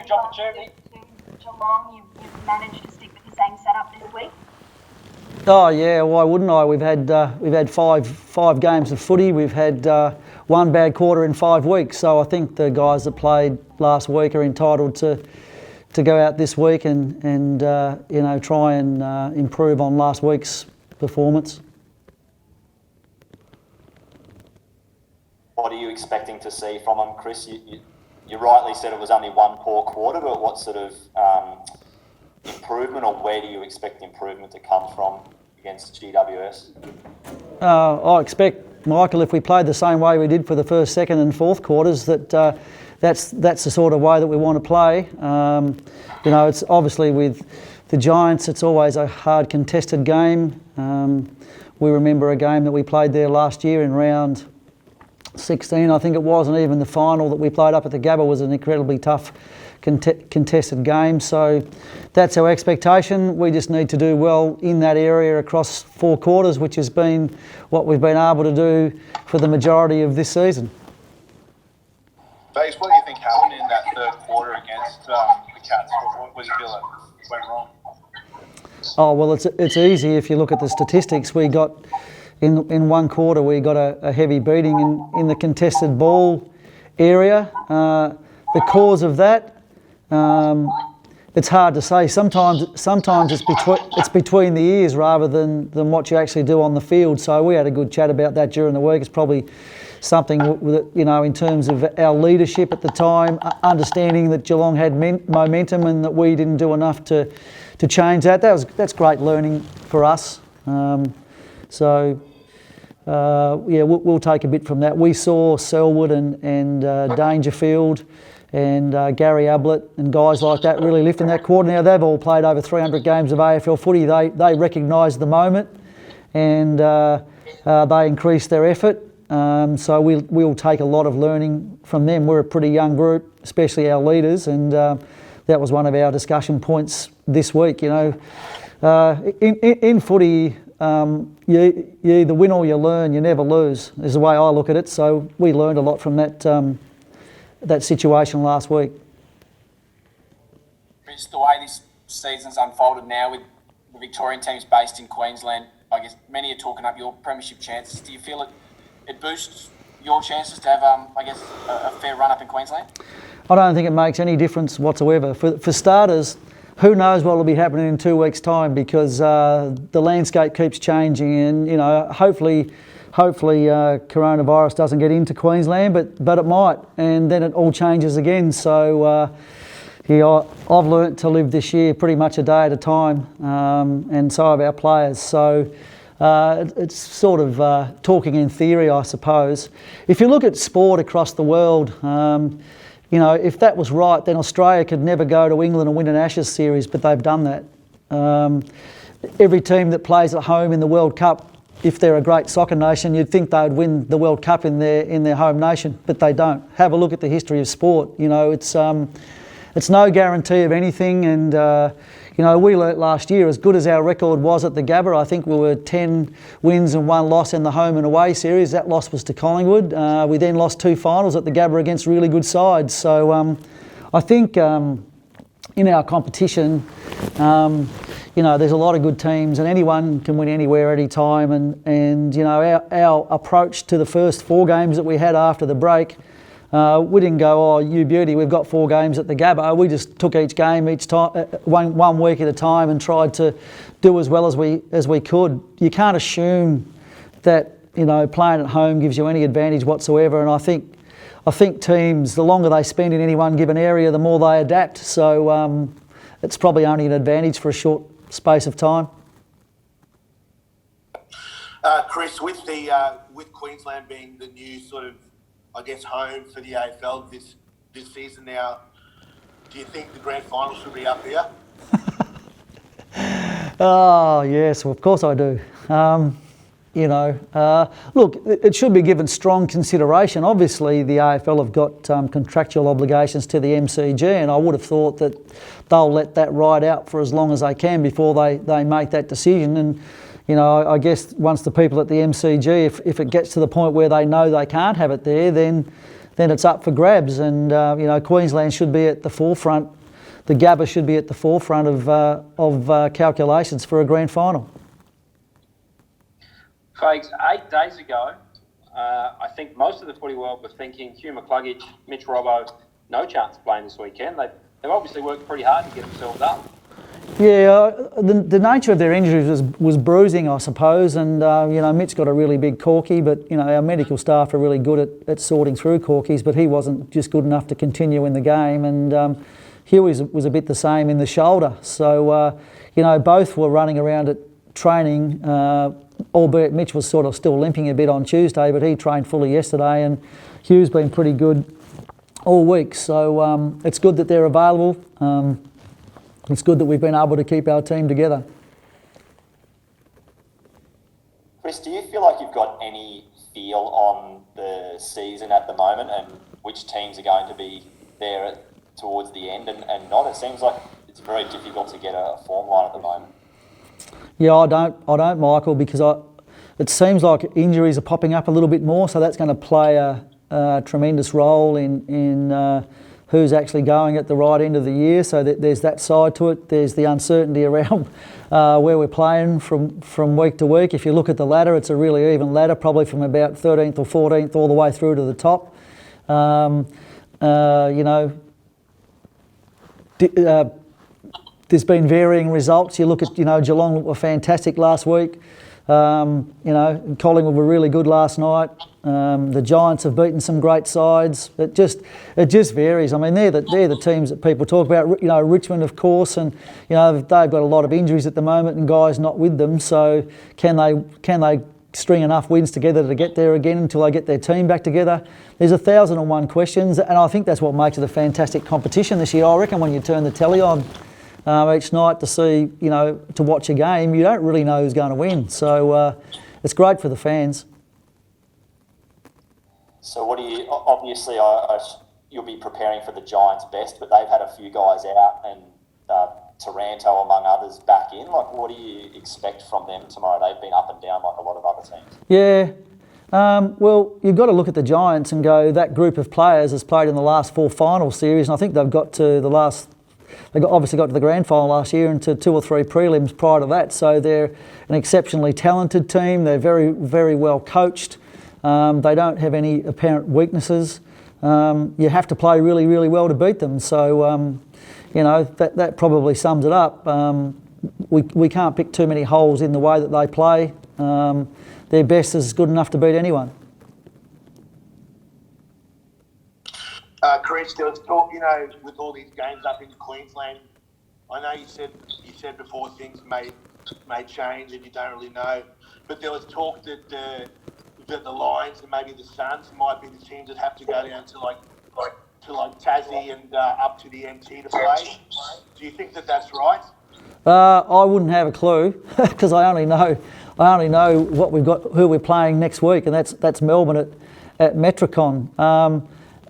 huge opportunity. To Geelong, you've managed to stick with the same setup this week. Oh yeah, why wouldn't I? We've had five games of footy. We've had one bad quarter in 5 weeks. So I think the guys that played last week are entitled to go out this week and try and improve on last week's performance. What are you expecting to see from them, Chris? You rightly said it was only one poor quarter, but what sort of improvement, or where do you expect improvement to come from against GWS? I expect, Michael, if we played the same way we did for the first, second and fourth quarters, that's the sort of way that we want to play. It's obviously with the Giants, it's always a hard contested game. We remember a game that we played there last year in round 16, I think it was, and even the final that we played up at the Gabba was an incredibly tough contested game. So that's our expectation. We just need to do well in that area across 4 quarters, which has been what we've been able to do for the majority of this season. Bates, what do you think happened in that third quarter against the Cats? What was it that went wrong? Oh, well, it's easy if you look at the statistics. We got, in one quarter, we got a heavy beating in the contested ball area. The cause of that, it's hard to say. Sometimes it's between the ears rather than what you actually do on the field. So we had a good chat about that during the week. It's probably something that, in terms of our leadership at the time, understanding that Geelong had momentum and that we didn't do enough to change that. That's great learning for us. We'll take a bit from that. We saw Selwood and Dangerfield and Gary Ablett and guys like that really lift in that quarter. Now, they've all played over 300 games of AFL footy. They recognised the moment and they increased their effort. So we'll take a lot of learning from them. We're a pretty young group, especially our leaders, and that was one of our discussion points this week. In footy, you either win or you learn. You never lose, is the way I look at it. So we learned a lot from that situation last week. Chris, the way this season's unfolded now with the Victorian teams based in Queensland, I guess many are talking up your premiership chances. Do you feel it boosts your chances to have, a fair run up in Queensland? I don't think it makes any difference whatsoever. For starters, who knows what will be happening in 2 weeks' time, because the landscape keeps changing, and hopefully coronavirus doesn't get into Queensland, but it might, and then it all changes again. So I've learnt to live this year pretty much a day at a time, and so have our players. So it's sort of talking in theory, I suppose. If you look at sport across the world, if that was right, then Australia could never go to England and win an Ashes series, but they've done that. Every team that plays at home in the World Cup, if they're a great soccer nation, you'd think they'd win the World Cup in their home nation, but they don't. Have a look at the history of sport. It's no guarantee of anything, and we learnt last year, as good as our record was at the Gabba, I think we were 10 wins and 1 loss in the home and away series. That loss was to Collingwood. We then lost 2 finals at the Gabba against really good sides. So I think in our competition, there's a lot of good teams, and anyone can win anywhere, anytime. And our approach to the first 4 games that we had after the break, we didn't go, oh, you beauty, we've got 4 games at the Gabba. We just took each game each time, one week at a time, and tried to do as well as we could. You can't assume that playing at home gives you any advantage whatsoever. And I think teams, the longer they spend in any one given area, the more they adapt. So it's probably only an advantage for a short space of time. Chris, with Queensland being the new sort of, home for the AFL this season now, do you think the grand final should be up here? Oh, yes, well, of course I do. Look, it should be given strong consideration. Obviously, the AFL have got contractual obligations to the MCG, and I would have thought that they'll let that ride out for as long as they can before they make that decision. And I guess once the people at the MCG, if it gets to the point where they know they can't have it there, then then it's up for grabs. And Queensland should be at the forefront. The Gabba should be at the forefront of calculations for a grand final. Fags, 8 days ago, I think most of the footy world was thinking Hugh McCluggage, Mitch Robbo, no chance of playing this weekend. They've obviously worked pretty hard to get themselves up. Yeah, the nature of their injuries was bruising, I suppose, and Mitch got a really big corky, but our medical staff are really good at sorting through corkies, but he wasn't just good enough to continue in the game, and Huey was a bit the same in the shoulder. So both were running around at training, albeit Mitch was sort of still limping a bit on Tuesday, but he trained fully yesterday, and Hugh's been pretty good all week. So it's good that they're available. It's good that we've been able to keep our team together. Chris, do you feel like you've got any feel on the season at the moment and which teams are going to be there towards the end and not? It seems like it's very difficult to get a form line at the moment. Yeah, I don't, Michael, because it seems like injuries are popping up a little bit more, so that's going to play a tremendous role in who's actually going at the right end of the year. So there's that side to it. There's the uncertainty around where we're playing from week to week. If you look at the ladder, it's a really even ladder, probably from about 13th or 14th all the way through to the top. There's been varying results. You look at, Geelong were fantastic last week. Collingwood were really good last night. The Giants have beaten some great sides. It just varies. I mean, they're the teams that people talk about. Richmond, of course, and they've got a lot of injuries at the moment and guys not with them. So can they string enough wins together to get there again until they get their team back together? There's 1,001 questions, and I think that's what makes it a fantastic competition this year. I reckon when you turn the telly on each night to see, to watch a game, you don't really know who's going to win. So it's great for the fans. So what do you, obviously you'll be preparing for the Giants best, but they've had a few guys out and Taranto among others back in. Like, what do you expect from them tomorrow? They've been up and down like a lot of other teams. Yeah. Well, you've got to look at the Giants and go, that group of players has played in the last 4 final series, and I think they've got to obviously got to the grand final last year and to 2 or 3 prelims prior to that. So they're an exceptionally talented team. They're very, very well coached. They don't have any apparent weaknesses. You have to play really, really well to beat them. So, that probably sums it up. We can't pick too many holes in the way that they play. Their best is good enough to beat anyone. Chris, there was talk, with all these games up in Queensland. I know you said before things may change and you don't really know, but there was talk that the Lions and maybe the Suns might be the teams that have to go down to like Tassie and up to the MT to play. Do you think that that's right? I wouldn't have a clue because I only know what we've got, who we're playing next week, and that's Melbourne at Metricon.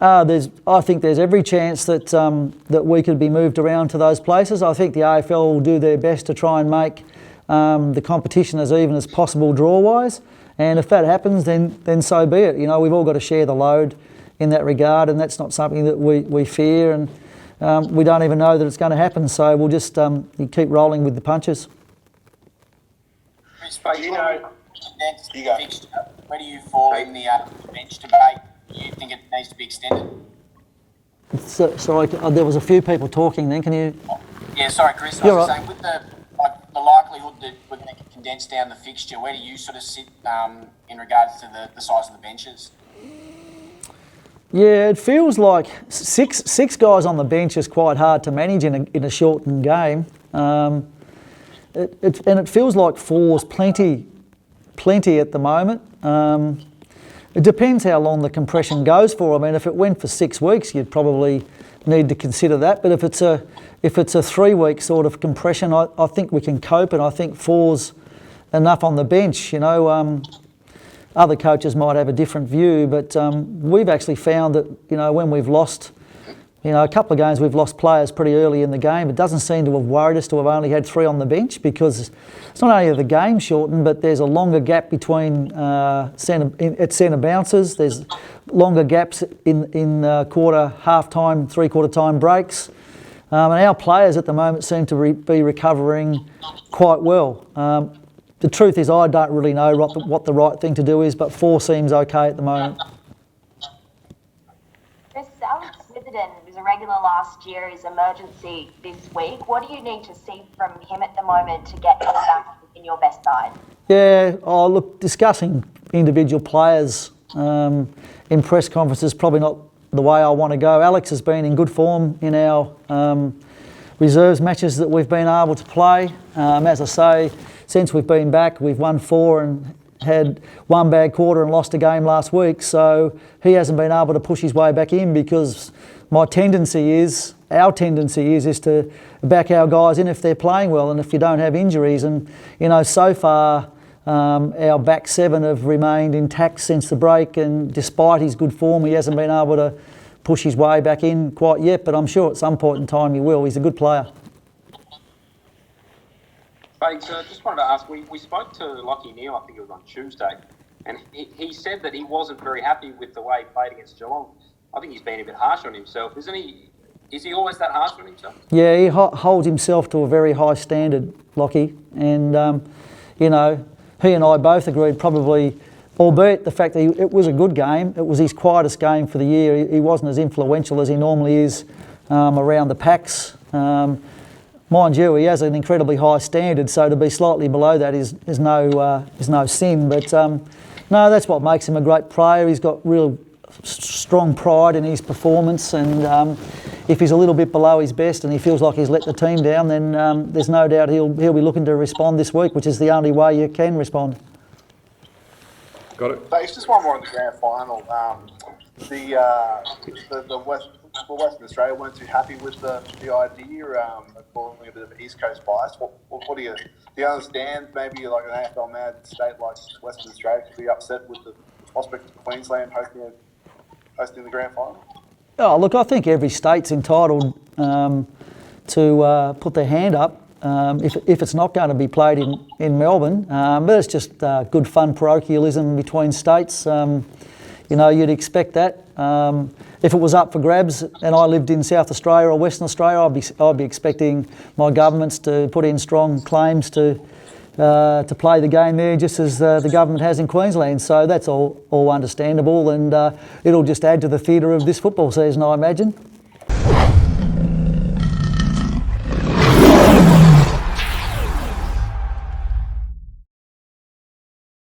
I think there's every chance that we could be moved around to those places. I think the AFL will do their best to try and make the competition as even as possible draw-wise. And if that happens, then so be it. We've all got to share the load in that regard, and that's not something that we fear, and we don't even know that it's going to happen. So we'll just keep rolling with the punches. Chris, where do you fall in the bench debate? Do you think it needs to be extended? Sorry, there was a few people talking then. Can you? Yeah, sorry, Chris. I was saying, with the likelihood that we're going to condense down the fixture, where do you sort of sit in regards to the size of the benches? Yeah, it feels like six guys on the bench is quite hard to manage in a shortened game. It feels like 4's plenty at the moment. It depends how long the compression goes for. I mean, if it went for 6 weeks, you'd probably need to consider that. But if it's a 3-week sort of compression, I think we can cope, and I think 4's enough on the bench. Other coaches might have a different view, but we've actually found that when we've lost You know, a couple of games we've lost players pretty early in the game. It doesn't seem to have worried us to have only had 3 on the bench, because it's not only are the game shortened, but there's a longer gap between at centre bounces. There's longer gaps in quarter, half-time, three-quarter time breaks. And our players at the moment seem to be recovering quite well. The truth is, I don't really know what the right thing to do is, but 4 seems okay at the moment. Alex Witherden was a regular last year, his emergency this week. What do you need to see from him at the moment to get him back in your best side? Yeah, look, discussing individual players in press conferences is probably not the way I want to go. Alex has been in good form in our reserves matches that we've been able to play. As I say, since we've been back, we've won 4 and had 1 bad quarter and lost a game last week, so he hasn't been able to push his way back in, because our tendency is to back our guys in if they're playing well and if you don't have injuries. And you know, so far our back 7 have remained intact since the break, and despite his good form, he hasn't been able to push his way back in quite yet, but I'm sure at some point in time he will. He's a good player. Thanks. Just wanted to ask, we spoke to Lachie Neale, I think it was on Tuesday, and he said that he wasn't very happy with the way he played against Geelong. I think he's been a bit harsh on himself, isn't he? Is he always that harsh on himself? Yeah, he holds himself to a very high standard, Lachie, and you know, he and I both agreed probably, albeit the fact that it was a good game, it was his quietest game for the year. He wasn't as influential as he normally is around the packs. Mind you, he has an incredibly high standard, so to be slightly below that is no sin. But no, that's what makes him a great player. He's got real strong pride in his performance, and if he's a little bit below his best and he feels like he's let the team down, then there's no doubt he'll be looking to respond this week, which is the only way you can respond. Got it. It's just one more in the grand final. The Western Australia weren't too happy with the idea of calling a bit of an East Coast bias. What do you understand? Maybe like an AFL mad state like Western Australia could be upset with the prospect of Queensland hosting the grand final. Oh, look, I think every state's entitled to put their hand up if it's not going to be played in Melbourne. But it's just good fun parochialism between states. You know, you'd expect that. If it was up for grabs and I lived in South Australia or Western Australia, I'd be expecting my governments to put in strong claims to play the game there, just as the government has in Queensland. So that's all understandable, and it'll just add to the theatre of this football season, I imagine.